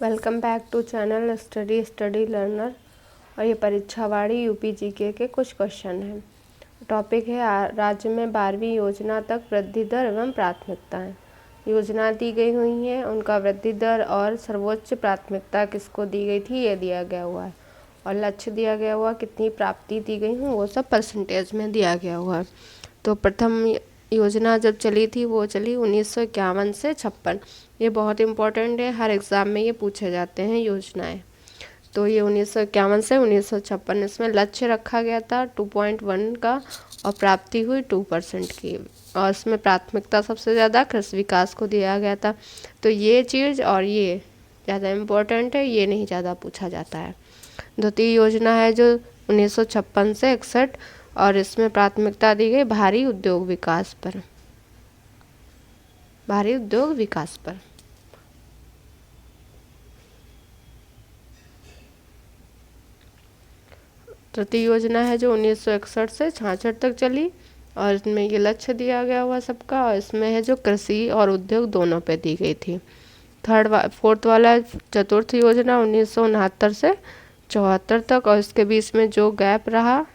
Welcome back to channel Study Learner. और ये परीक्षावाड़ी UP GK के कुछ क्वेश्चन हैं। टॉपिक है राज्य में 12वीं योजना तक वृद्धि दर एवं प्राथमिकताएं। योजना दी गई हुई हैं, उनका वृद्धि दर और सर्वोच्च प्राथमिकता किसको दी गई थी ये दिया गया हुआ है, और लक्ष्य दिया गया हुआ कितनी प्राप्ति दी गई हूँ वो सब परसेंटेज में दिया गया हुआ है। तो प्रथम योजना जब चली थी वो चली 1951 से 56। ये बहुत इम्पोर्टेंट है, हर एग्ज़ाम में ये पूछे जाते हैं योजनाएं। तो ये 1951 से 1956, इसमें लक्ष्य रखा गया था 2.1 का और प्राप्ति हुई 2% की, और इसमें प्राथमिकता सबसे ज़्यादा कृषि विकास को दिया गया था। तो ये चीज़ और ये ज़्यादा इम्पोर्टेंट है, ये नहीं ज़्यादा पूछा जाता है। द्वितीय योजना है जो 1956 से 61, और इसमें प्राथमिकता दी गई भारी उद्योग विकास पर। भारी उद्योग विकास पर। तृतीय योजना है जो 1961 से 66 तक चली, और इसमें ये लक्ष्य दिया गया हुआ सबका, और इसमें है जो कृषि और उद्योग दोनों पे दी गई थी। फोर्थ वाला चतुर्थ योजना 1969 से 74 तक, और इसके बीच में जो गैप रहा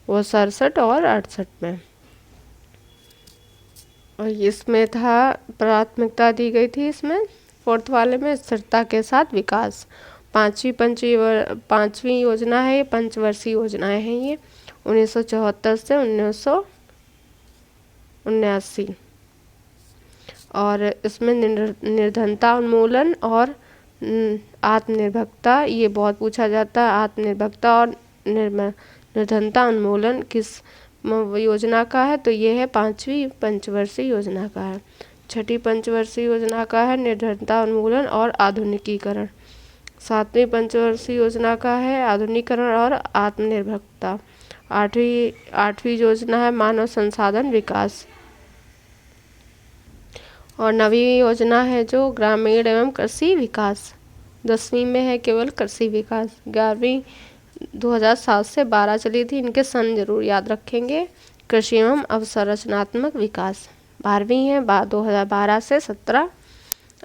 वो 67 और 68 में। और इसमें था प्राथमिकता दी गई थी इसमें फोर्थ वाले में स्थिरता के साथ विकास। पांचवी योजना है, ये पंचवर्षीय योजनाएं हैं। ये 1974 से 1979, और इसमें निर्धनता उन्मूलन और आत्मनिर्भरता ये बहुत पूछा जाता है। आत्मनिर्भरता और निर्धनता उन्मूलन किस योजना का है, तो ये है 5वीं पंचवर्षीय योजना का है। 6ठी पंचवर्षीय योजना का है निर्धनता उन्मूलन और आधुनिकीकरण। 7वीं पंचवर्षीय योजना का है आधुनिकीकरण और आत्मनिर्भरता। आठवीं योजना है मानव संसाधन विकास। और 9वीं योजना है जो ग्रामीण एवं कृषि विकास। 10वीं में है केवल कृषि विकास। 11वीं 2007 से 12 चली थी, इनके सन जरूर याद रखेंगे। कृषि एवं अवसंरचनात्मक विकास। 12वीं है 2012 से 17,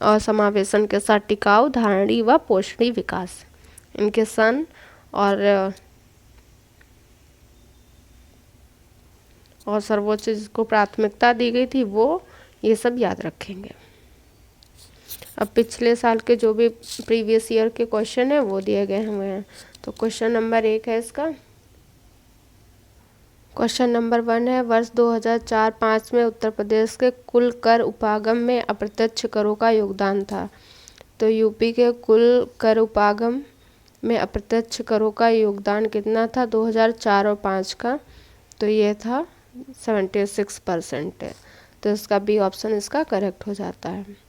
और समावेशन के साथ टिकाऊ धारणी व पोषणी विकास, इनके सन और सर्वोच्च जिसको प्राथमिकता दी गई थी वो ये सब याद रखेंगे। अब पिछले साल के जो भी प्रीवियस ईयर के क्वेश्चन हैं वो दिए गए हुए हैं। तो क्वेश्चन नंबर 1 है इसका। क्वेश्चन नंबर 1 है वर्ष 2004-05 में उत्तर प्रदेश के कुल कर उपागम में अप्रत्यक्ष करों का योगदान था। तो यूपी के कुल कर उपागम में अप्रत्यक्ष करों का योगदान कितना था 2004 और 5 का, तो ये था 76% है। तो इसका बी ऑप्शन इसका करेक्ट हो जाता है।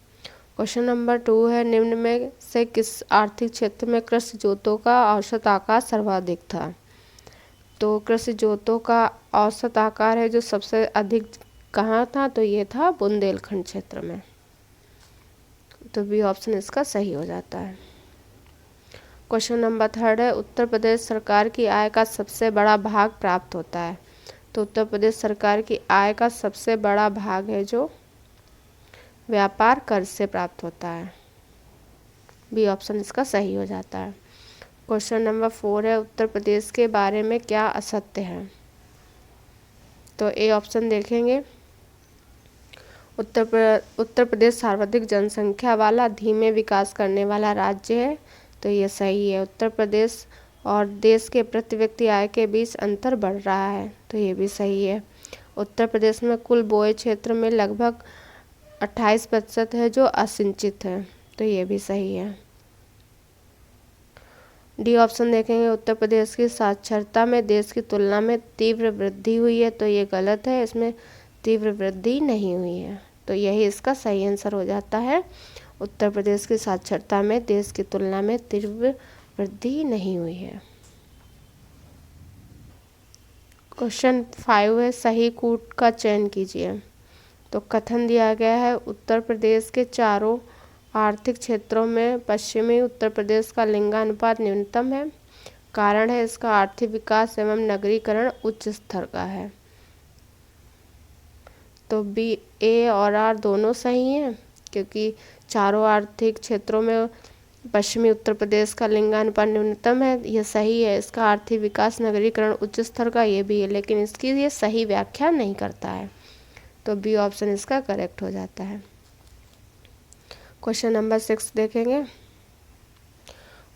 क्वेश्चन नंबर 2 है निम्न में से किस आर्थिक क्षेत्र में कृषि जोतों का औसत आकार सर्वाधिक था। तो कृषि जोतों का औसत आकार है जो सबसे अधिक कहाँ था, तो ये था बुंदेलखंड क्षेत्र में। तो बी ऑप्शन इसका सही हो जाता है। क्वेश्चन नंबर 3 है उत्तर प्रदेश सरकार की आय का सबसे बड़ा भाग प्राप्त होता है। तो उत्तर प्रदेश सरकार की आय का सबसे बड़ा भाग है जो व्यापार कर से प्राप्त होता है। बी ऑप्शन इसका सही हो जाता है। क्वेश्चन नंबर 4 है उत्तर प्रदेश के बारे में क्या असत्य है। तो ए ऑप्शन देखेंगे। उत्तर प्रदेश सर्वाधिक जनसंख्या वाला धीमे विकास करने वाला राज्य है, तो ये सही है। उत्तर प्रदेश और देश के प्रति व्यक्ति आय के बीच अंतर बढ़ रहा है, तो ये भी सही है। उत्तर प्रदेश में कुल बोए क्षेत्र में लगभग 28% है जो असिंचित है, तो ये भी सही है। डी ऑप्शन देखेंगे उत्तर प्रदेश की साक्षरता में देश की तुलना में तीव्र वृद्धि हुई है, तो ये गलत है, इसमें तीव्र वृद्धि नहीं हुई है। तो यही इसका सही आंसर हो जाता है। उत्तर प्रदेश की साक्षरता में देश की तुलना में तीव्र वृद्धि नहीं हुई है। क्वेश्चन 5 है सही कूट का चयन कीजिए। तो कथन दिया गया है उत्तर प्रदेश के चारों आर्थिक क्षेत्रों में पश्चिमी उत्तर प्रदेश का लिंगानुपात न्यूनतम है। कारण है इसका आर्थिक विकास एवं नगरीकरण उच्च स्तर का है। तो बी ए और आर दोनों सही हैं, क्योंकि चारों आर्थिक क्षेत्रों में पश्चिमी उत्तर प्रदेश का लिंगानुपात न्यूनतम है, ये सही है। इसका आर्थिक विकास नगरीकरण उच्च स्तर का, ये भी है, लेकिन इसकी ये सही व्याख्या नहीं करता है, तो बी ऑप्शन इसका करेक्ट हो जाता है। क्वेश्चन नंबर 6 देखेंगे।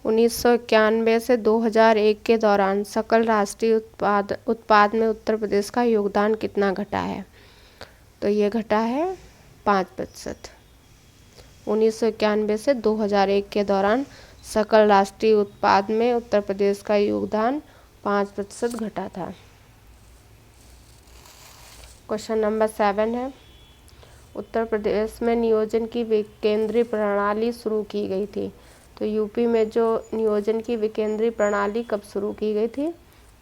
1991 से 2001 के दौरान सकल राष्ट्रीय उत्पाद में उत्तर प्रदेश का योगदान कितना घटा है? तो ये घटा है 5%। 1991 से 2001 के दौरान सकल राष्ट्रीय उत्पाद में उत्तर प्रदेश का योगदान 5% घटा था। क्वेश्चन नंबर 7 है। उत्तर प्रदेश में नियोजन की विकेंद्रीय प्रणाली शुरू की गई थी। तो यूपी में जो नियोजन की विकेंद्रीय प्रणाली कब शुरू की गई थी?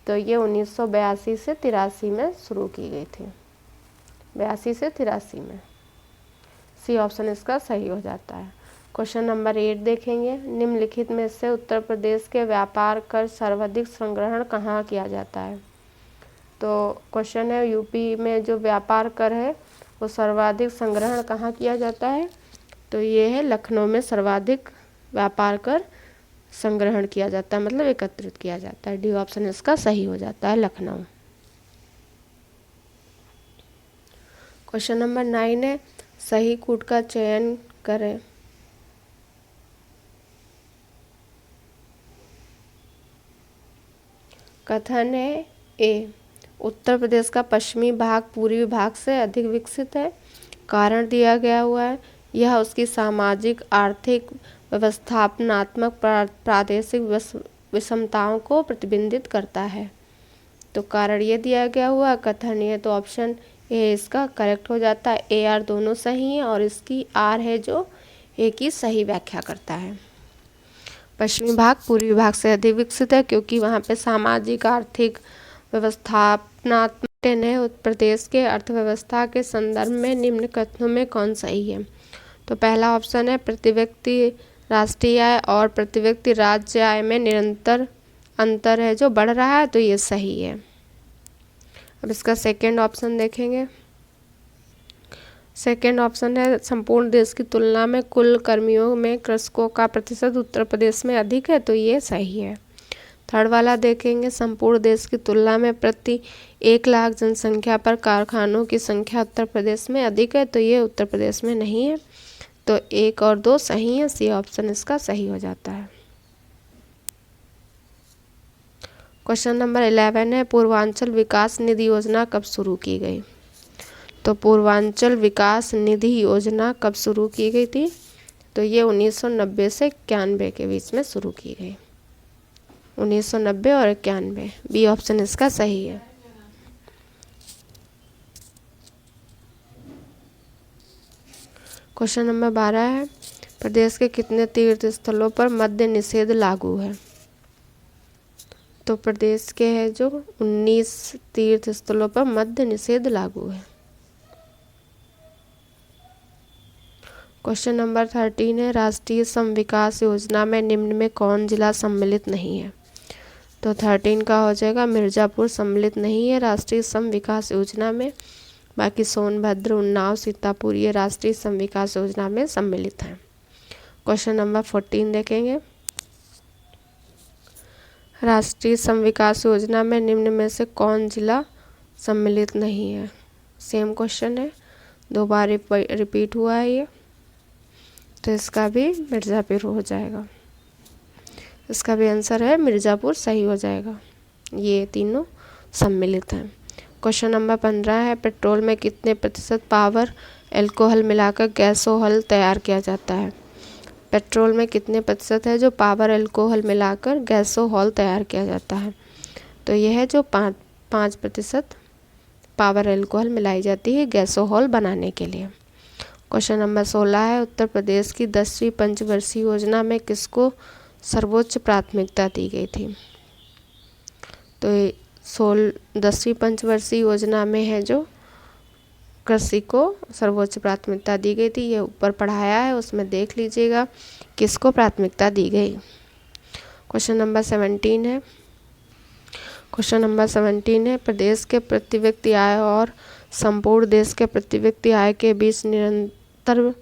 तो ये 1982 से 83 में शुरू की गई थी। 82 से 83 में। सी ऑप्शन इसका सही हो जाता है। क्वेश्चन नंबर 8 देखेंगे। निम्नलिखित में से उत्तर प्रदेश के व्यापार कर सर्वाधिक संग्रहण कहाँ किया जाता है? तो क्वेश्चन है यूपी में जो व्यापार कर है वो सर्वाधिक संग्रहण कहाँ किया जाता है? तो ये है लखनऊ में सर्वाधिक व्यापार कर संग्रहण किया जाता है, मतलब एकत्रित किया जाता है। डी ऑप्शन इसका सही हो जाता है, लखनऊ। क्वेश्चन नंबर 9 है। सही कूट का चयन करें। कथन है ए, उत्तर प्रदेश का पश्चिमी भाग पूर्वी भाग से अधिक विकसित है। कारण दिया गया हुआ है, यह उसकी सामाजिक, आर्थिक, व्यवस्थापनात्मक, प्रादेशिक विषमताओं को प्रतिबिंबित करता है। तो कारण ये दिया गया हुआ, कथन ये, तो ऑप्शन ए इसका करेक्ट हो जाता है। ए आर दोनों सही हैं और इसकी आर है जो ए की सही व्याख्या करता है। पश्चिमी भाग पूर्वी भाग से अधिक विकसित है क्योंकि वहाँ पे सामाजिक, आर्थिक, व्यवस्थापनात्मक है। उत्तर प्रदेश के अर्थव्यवस्था के संदर्भ में निम्न कथनों में कौन सही है? तो पहला ऑप्शन है प्रति व्यक्ति राष्ट्रीय आय और प्रति व्यक्ति राज्य आय में निरंतर अंतर है जो बढ़ रहा है, तो ये सही है। अब इसका सेकंड ऑप्शन देखेंगे। सेकंड ऑप्शन है संपूर्ण देश की तुलना में कुल कर्मियों में कृषकों का प्रतिशत उत्तर प्रदेश में अधिक है, तो ये सही है। थर्ड वाला देखेंगे। संपूर्ण देश की तुलना में प्रति 1 लाख जनसंख्या पर कारखानों की संख्या उत्तर प्रदेश में अधिक है, तो ये उत्तर प्रदेश में नहीं है। तो 1 और 2 सही है। सी ऑप्शन इसका सही हो जाता है। क्वेश्चन नंबर 11 है। पूर्वांचल विकास निधि योजना कब शुरू की गई? तो पूर्वांचल विकास निधि योजना कब शुरू की गई थी? तो ये 1990 से 91 के बीच में शुरू की गई। 1990 और 91। बी ऑप्शन इसका सही है। क्वेश्चन नंबर 12 है। प्रदेश के कितने तीर्थ स्थलों पर मद्य निषेध लागू है? तो प्रदेश के है जो 19 तीर्थ स्थलों पर मद्य निषेध लागू है। क्वेश्चन नंबर 13 है। राष्ट्रीय सम विकास योजना में निम्न में कौन जिला सम्मिलित नहीं है? तो 13 का हो जाएगा मिर्ज़ापुर सम्मिलित नहीं है राष्ट्रीय सम विकास योजना में। बाकी सोनभद्र, उन्नाव, सीतापुर ये राष्ट्रीय सम विकास योजना में सम्मिलित हैं। क्वेश्चन नंबर 14 देखेंगे। राष्ट्रीय सम विकास योजना में निम्न में से कौन जिला सम्मिलित नहीं है? सेम क्वेश्चन है, 2 बार रिपीट हुआ है ये, तो इसका भी मिर्ज़ापुर हो जाएगा। इसका भी आंसर है मिर्ज़ापुर, सही हो जाएगा। ये तीनों सम्मिलित हैं। क्वेश्चन नंबर 15 है। पेट्रोल में कितने प्रतिशत पावर अल्कोहल मिलाकर गैसोहॉल तैयार किया जाता है? पेट्रोल में कितने प्रतिशत है जो पावर अल्कोहल मिलाकर गैसोहॉल तैयार किया जाता है? तो यह है जो 5% पावर अल्कोहल मिलाई जाती है गैसोहॉल बनाने के लिए। क्वेश्चन नंबर 16 है। उत्तर प्रदेश की 10वीं पंचवर्षीय योजना में किसको सर्वोच्च प्राथमिकता दी गई थी? तो 10वीं पंचवर्षीय योजना में है जो कृषि को सर्वोच्च प्राथमिकता दी गई थी। ये ऊपर पढ़ाया है, उसमें देख लीजिएगा किसको प्राथमिकता दी गई। क्वेश्चन नंबर 17 है। क्वेश्चन नंबर 17 है। प्रदेश के प्रति व्यक्ति आय और संपूर्ण देश के प्रति व्यक्ति आय के बीच निरंतर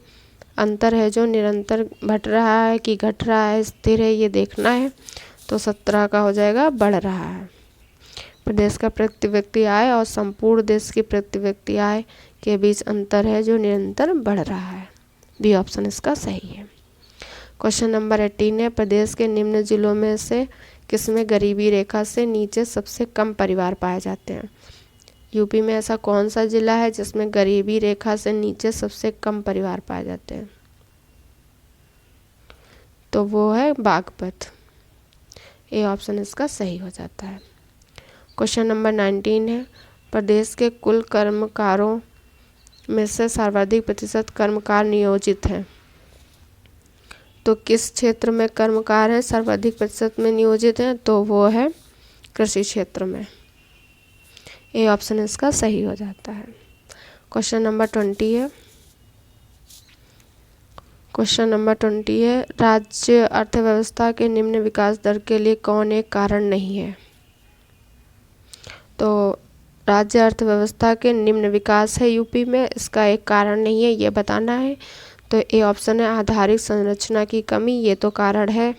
अंतर है जो निरंतर बढ़ रहा है कि घट रहा है, स्थिर है, ये देखना है। तो 17 का हो जाएगा बढ़ रहा है। प्रदेश का प्रति व्यक्ति आय और संपूर्ण देश की प्रति व्यक्ति आय के बीच अंतर है जो निरंतर बढ़ रहा है। बी ऑप्शन इसका सही है। क्वेश्चन नंबर 18 है, प्रदेश के निम्न जिलों में से किसमें गरीबी रेखा से नीचे सबसे कम परिवार पाए जाते हैं? यूपी में ऐसा कौन सा जिला है जिसमें गरीबी रेखा से नीचे सबसे कम परिवार पाए जाते हैं? तो वो है बागपत। ए ऑप्शन इसका सही हो जाता है। क्वेश्चन नंबर 19 है, प्रदेश के कुल कर्मकारों में से सर्वाधिक प्रतिशत कर्मकार नियोजित हैं। तो किस क्षेत्र में कर्मकार हैं सर्वाधिक प्रतिशत में नियोजित हैं? तो वो है कृषि क्षेत्र में। ए ऑप्शन इसका सही हो जाता है। क्वेश्चन नंबर 20 है, क्वेश्चन नंबर 20 है, राज्य अर्थव्यवस्था के निम्न विकास दर के लिए कौन एक कारण नहीं है? तो राज्य अर्थव्यवस्था के निम्न विकास है यूपी में, इसका एक कारण नहीं है, ये बताना है। तो ए ऑप्शन है आधारिक संरचना की कमी, ये तो कारण है,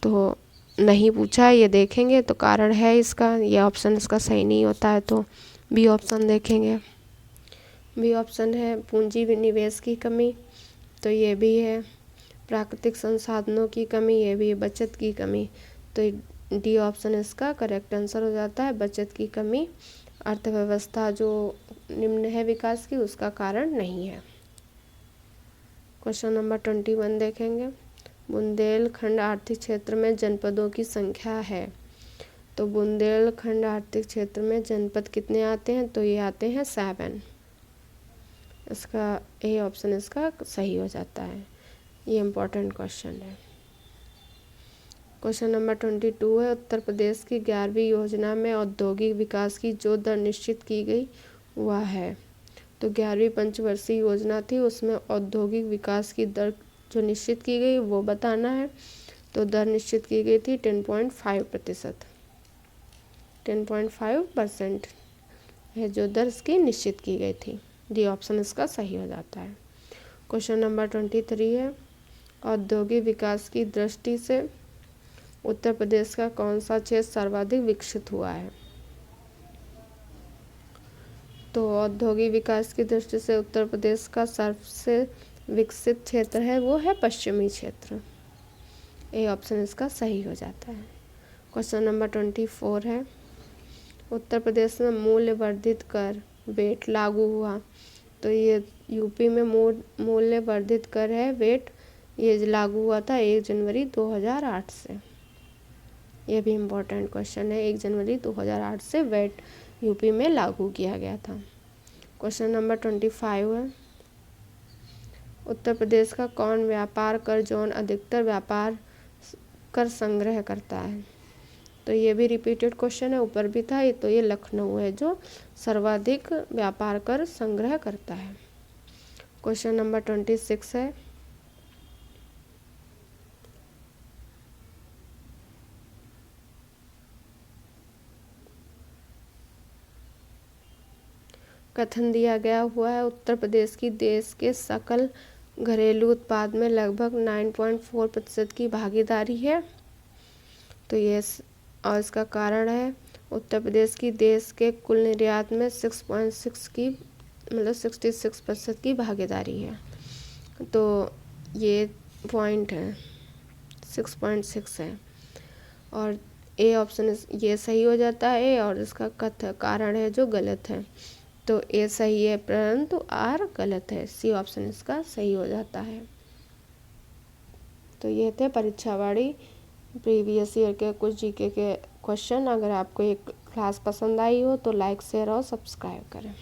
तो नहीं पूछा है, ये देखेंगे तो कारण है इसका, ये ऑप्शन इसका सही नहीं होता है, तो बी ऑप्शन देखेंगे। बी ऑप्शन है पूंजी विनिवेश की कमी, तो ये भी है। प्राकृतिक संसाधनों की कमी, ये भी है। बचत की कमी, तो डी ऑप्शन इसका करेक्ट आंसर हो जाता है, बचत की कमी अर्थव्यवस्था जो निम्न है विकास की उसका कारण नहीं है। क्वेश्चन नंबर 21 देखेंगे, बुंदेलखंड आर्थिक क्षेत्र में जनपदों की संख्या है। तो बुंदेलखंड आर्थिक क्षेत्र में जनपद कितने आते हैं? तो ये आते हैं 7। इसका ए ऑप्शन इसका सही हो जाता है, ये इम्पोर्टेंट क्वेश्चन है। क्वेश्चन नंबर 22 है, उत्तर प्रदेश की 11वीं योजना में औद्योगिक विकास की जो दर निश्चित की गई वह है। तो 11वीं पंचवर्षीय योजना थी, उसमें औद्योगिक विकास की दर जो निश्चित की गई वो बताना है। तो दर निश्चित की गई थी 10.5%, 10.5% है जो दर इसकी निश्चित की गई थी। डी ऑप्शन इसका सही हो जाता है। क्वेश्चन नंबर 23 है, औद्योगिक विकास की दृष्टि से उत्तर प्रदेश का कौन सा क्षेत्र सर्वाधिक विकसित हुआ है? तो औद्योगिक विकास की दृष्टि से उत्तर प्रदेश का सबसे विकसित क्षेत्र है वो है पश्चिमी क्षेत्र। ए ऑप्शन इसका सही हो जाता है। क्वेश्चन नंबर 24 है, उत्तर प्रदेश में मूल्य वर्धित कर वेट लागू हुआ। तो ये यूपी में मूल्य वर्धित कर है वेट, ये लागू हुआ था 1 जनवरी 2008 से। ये भी इम्पोर्टेंट क्वेश्चन है, 1 जनवरी 2008 से वेट यूपी में लागू किया गया था। क्वेश्चन नंबर 25 है, उत्तर प्रदेश का कौन व्यापार कर जोन अधिकतर व्यापार कर संग्रह करता है? तो ये भी रिपीटेड क्वेश्चन है, ऊपर भी था, ये तो ये लखनऊ है जो सर्वाधिक व्यापार कर संग्रह करता है। क्वेश्चन नंबर 26 है, कथन दिया गया हुआ है उत्तर प्रदेश की देश के सकल घरेलू उत्पाद में लगभग 9.4% की भागीदारी है। तो ये और इसका कारण है उत्तर प्रदेश की देश के कुल निर्यात में 6.6 की मतलब 66% की भागीदारी है। तो ये पॉइंट है 6.6 है, और ए ऑप्शन ये सही हो जाता है, और इसका कारण है जो गलत है। तो ए सही है परंतु आर गलत है, सी ऑप्शन इसका सही हो जाता है। तो ये थे परीक्षावाड़ी प्रीवियस ईयर के कुछ जीके के क्वेश्चन। अगर आपको एक क्लास पसंद आई हो तो लाइक शेयर और सब्सक्राइब करें।